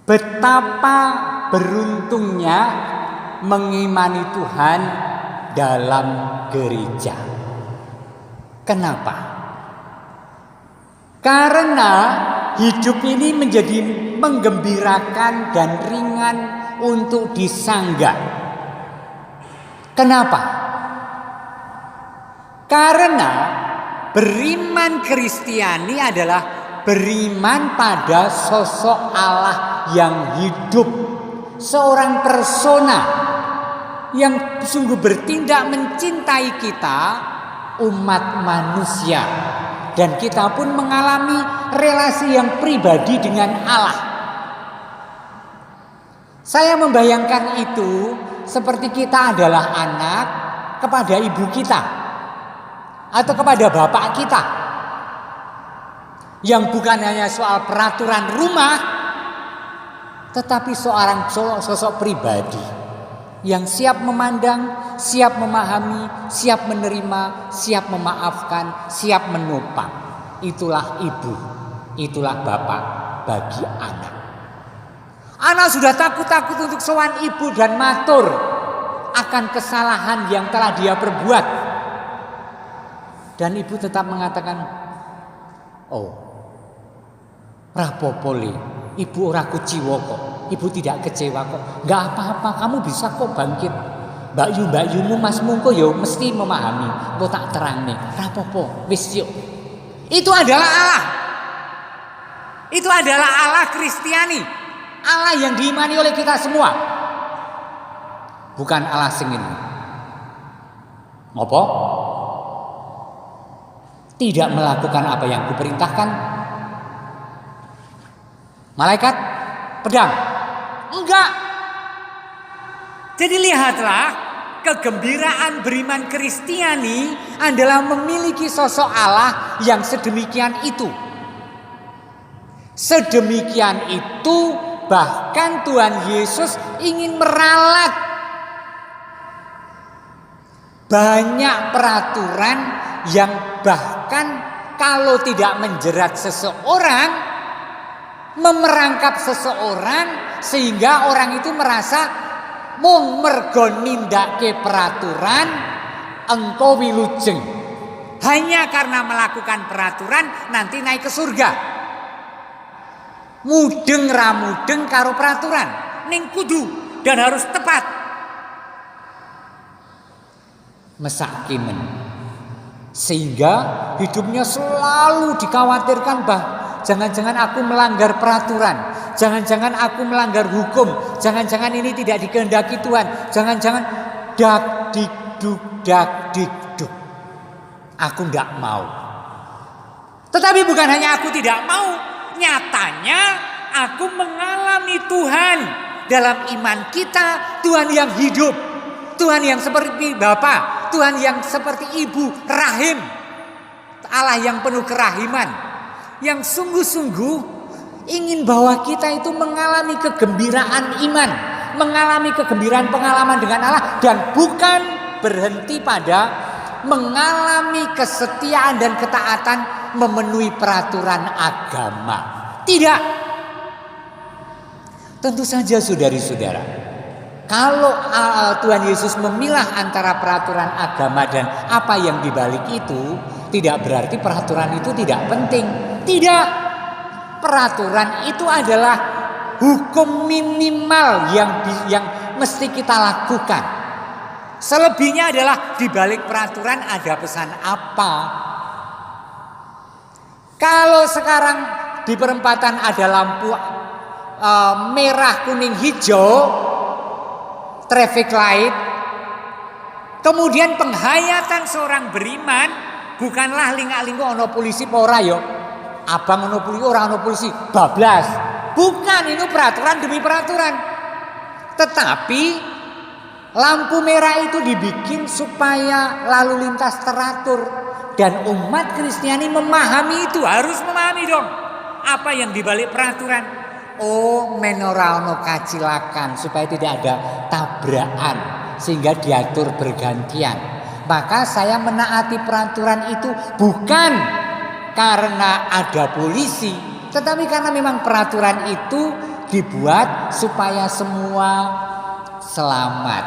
Betapa beruntungnya mengimani Tuhan dalam gereja. Kenapa? Karena hidup ini menjadi menggembirakan dan ringan untuk disanggah. Kenapa? Karena beriman Kristiani adalah beriman pada sosok Allah yang hidup, seorang persona yang sungguh bertindak mencintai kita, umat manusia, dan kita pun mengalami relasi yang pribadi dengan Allah. Saya membayangkan itu seperti kita adalah anak kepada ibu kita atau kepada bapak kita, yang bukan hanya soal peraturan rumah, tetapi seorang sosok pribadi yang siap memandang, siap memahami, siap menerima, siap memaafkan, siap menopang. Itulah ibu, itulah bapak bagi anak. Anak sudah takut-takut untuk sowan ibu dan matur akan kesalahan yang telah dia perbuat. Dan ibu tetap mengatakan, "Oh, rapopole, ibu ora kuciwa kok. Ibu tidak kecewa kok. Gak apa-apa, kamu bisa kok bangkit. Mbak-yumu masmu kok ya mesti memahami. Kok tak terang nih, rapopo, wis yuk." Itu adalah Allah. Itu adalah Allah Kristiani. Allah yang diimani oleh kita semua. Bukan Allah singin. Ngopo? Tidak melakukan apa yang kuperintahkan. Malaikat pedang. Enggak. Jadi lihatlah, kegembiraan beriman Kristiani adalah memiliki sosok Allah yang sedemikian itu. Sedemikian itu bahkan Tuhan Yesus ingin meralat banyak peraturan yang bahkan kalau tidak menjerat seseorang, memerangkap seseorang sehingga orang itu merasa mung mergo nindake peraturan engko wilujeng. Hanya karena melakukan peraturan nanti naik ke surga. Mudeng ramudeng karo peraturan ning kudu dan harus tepat. Mesakimen. Sehingga hidupnya selalu dikhawatirkan jangan-jangan aku melanggar peraturan, jangan-jangan aku melanggar hukum, jangan-jangan ini tidak dikehendaki Tuhan, jangan-jangan dak dikduk. Aku tidak mau. Tetapi bukan hanya aku tidak mau, nyatanya aku mengalami Tuhan dalam iman kita, Tuhan yang hidup, Tuhan yang seperti Bapa, Tuhan yang seperti Ibu rahim, Allah yang penuh kerahiman, yang sungguh-sungguh ingin bahwa kita itu mengalami kegembiraan iman, mengalami kegembiraan pengalaman dengan Allah, dan bukan berhenti pada mengalami kesetiaan dan ketaatan memenuhi peraturan agama. Tidak. Tentu saja saudari-saudara, kalau Tuhan Yesus memilah antara peraturan agama dan apa yang dibalik itu, tidak berarti peraturan itu tidak penting. Tidak. Peraturan itu adalah hukum minimal yang mesti kita lakukan. Selebihnya adalah di balik peraturan ada pesan apa. Kalau sekarang di perempatan ada lampu merah, kuning, hijau, traffic light, kemudian penghayatan seorang beriman bukanlah lingak-lingkup ono polisi pora yo. Abang ono polisi, orang ono polisi, bablas. Bukan, itu peraturan demi peraturan. Tetapi lampu merah itu dibikin supaya lalu lintas teratur, dan umat Kristiani memahami itu, harus memahami dong apa yang dibalik peraturan. Oh, menora ono kacilakan supaya tidak ada tabrakan sehingga diatur bergantian. Maka saya menaati peraturan itu bukan karena ada polisi, tetapi karena memang peraturan itu dibuat supaya semua selamat.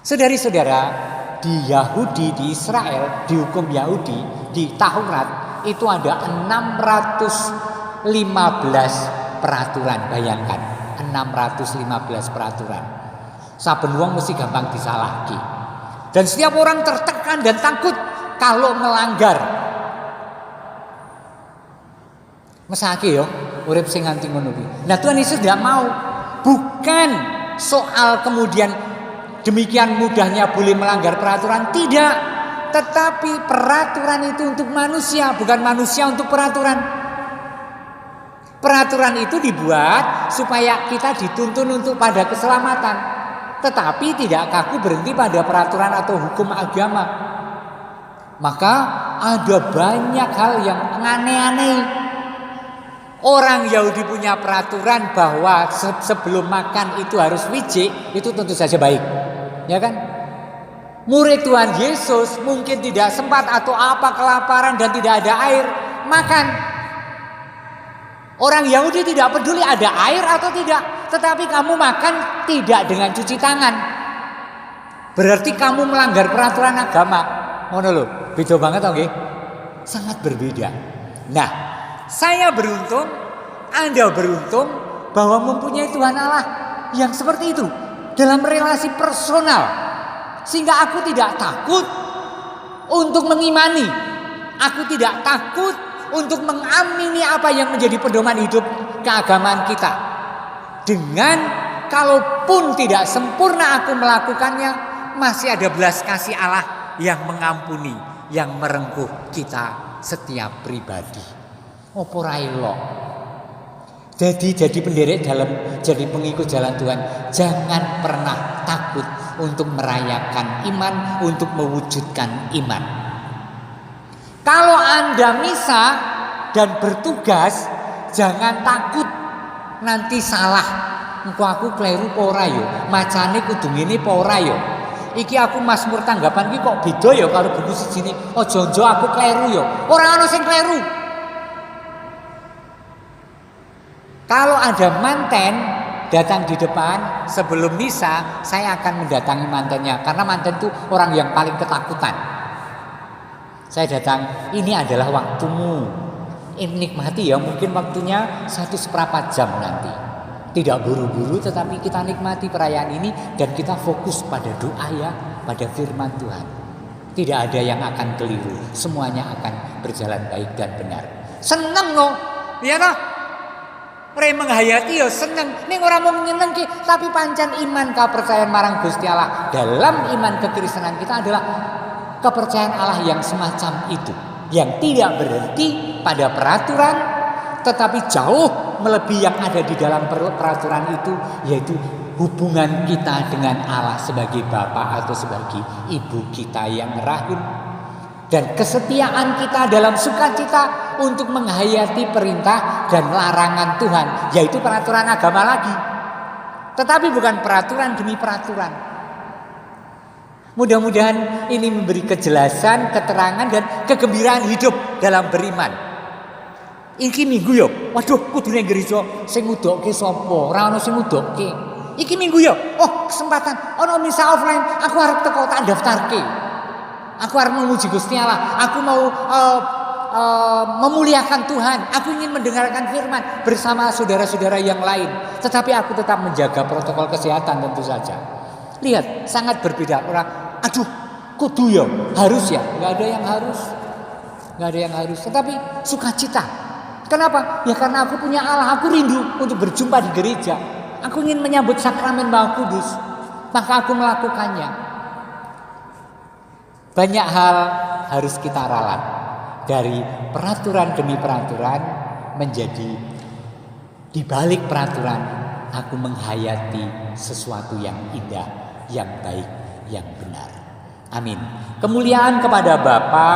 Saudari-saudara, di Yahudi, di Israel, di hukum Yahudi, di Taurat itu ada 615 peraturan. Bayangkan, 615 peraturan. Saben wong mesti gampang disalahki. Dan setiap orang tertekan dan takut kalau melanggar. Mesake yo, urip sing nganti ngono kuwi. Nah, Tuhan Yesus tidak mau. Bukan soal kemudian demikian mudahnya boleh melanggar peraturan, tidak. Tetapi peraturan itu untuk manusia, bukan manusia untuk peraturan. Peraturan itu dibuat supaya kita dituntun untuk pada keselamatan. Tetapi tidak kaku berhenti pada peraturan atau hukum agama. Maka ada banyak hal yang aneh-aneh. Orang Yahudi punya peraturan bahwa sebelum makan itu harus wiji, itu tentu saja baik. Ya kan? Murid Tuhan Yesus mungkin tidak sempat atau apa kelaparan dan tidak ada air, makan. Orang Yahudi tidak peduli ada air atau tidak, tetapi kamu makan tidak dengan cuci tangan. Berarti kamu melanggar peraturan agama. Ngono lho, beda banget oke? Sangat berbeda. Nah, saya beruntung, Anda beruntung bahwa mempunyai Tuhan Allah yang seperti itu dalam relasi personal, sehingga aku tidak takut untuk mengimani, aku tidak takut untuk mengamini apa yang menjadi pedoman hidup keagamaan kita. Dengan kalaupun tidak sempurna aku melakukannya, masih ada belas kasih Allah yang mengampuni, yang merengkuh kita setiap pribadi. Opo ra elok. Jadi penderek dalam jadi pengikut jalan Tuhan, jangan pernah takut untuk merayakan iman, untuk mewujudkan iman. Kalau Anda misa dan bertugas, jangan takut nanti salah. Engko aku kleru apa ora yo? Macane kudu ngene apa ora yo? Iki aku Mazmur tanggapan iki kok beda ya karo buku sijine. Ojo-ojo aku kleru yo. Ora ana sing kleru. Kalau ada manten datang di depan sebelum misa, saya akan mendatangi mantennya karena manten itu orang yang paling ketakutan. Saya datang, ini adalah waktumu. Nikmati ya, mungkin waktunya 1/4 jam nanti. Tidak buru-buru, tetapi kita nikmati perayaan ini dan kita fokus pada doa ya, pada firman Tuhan. Tidak ada yang akan keliru, semuanya akan berjalan baik dan benar. Seneng no, ya no? Re menghayati ya seneng. Ning ora mau nyenengke, tapi pancen iman kepercayaan marang Gusti Allah dalam iman kekristenan kita adalah kepercayaan Allah yang semacam itu, yang tidak berhenti pada peraturan, tetapi jauh melebihi yang ada di dalam peraturan itu, yaitu hubungan kita dengan Allah sebagai Bapa atau sebagai Ibu kita yang rahim, dan kesetiaan kita dalam sukacita untuk menghayati perintah dan larangan Tuhan, yaitu peraturan agama lagi, tetapi bukan peraturan demi peraturan. Mudah-mudahan ini memberi kejelasan, keterangan dan kegembiraan hidup dalam beriman. Iki minggu yo, waduh kudune gereja sing ngudokke sapa? Ora ono sing ngudokke. Iki minggu yo, oh kesempatan ono misa offline, aku arep teko tak daftarke. Aku harus memuji Gusti Allah. Aku mau memuliakan Tuhan. Aku ingin mendengarkan firman bersama saudara-saudara yang lain. Tetapi aku tetap menjaga protokol kesehatan tentu saja. Lihat, sangat berbeda. Orang, aduh, kudu ya, harus ya. Gak ada yang harus. Gak ada yang harus. Tetapi sukacita. Kenapa? Ya karena aku punya Allah. Aku rindu untuk berjumpa di gereja. Aku ingin menyambut sakramen Maha Kudus. Maka aku melakukannya. Banyak hal harus kita ralat, dari peraturan demi peraturan menjadi di balik peraturan aku menghayati sesuatu yang indah, yang baik, yang benar. Amin. Kemuliaan kepada Bapa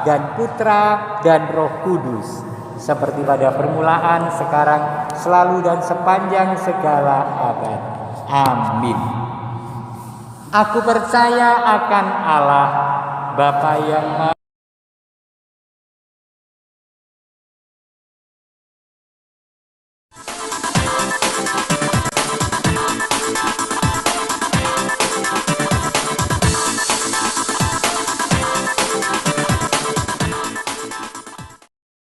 dan Putra dan Roh Kudus, seperti pada permulaan, sekarang, selalu dan sepanjang segala abad. Amin. Aku percaya akan Allah Bapa yang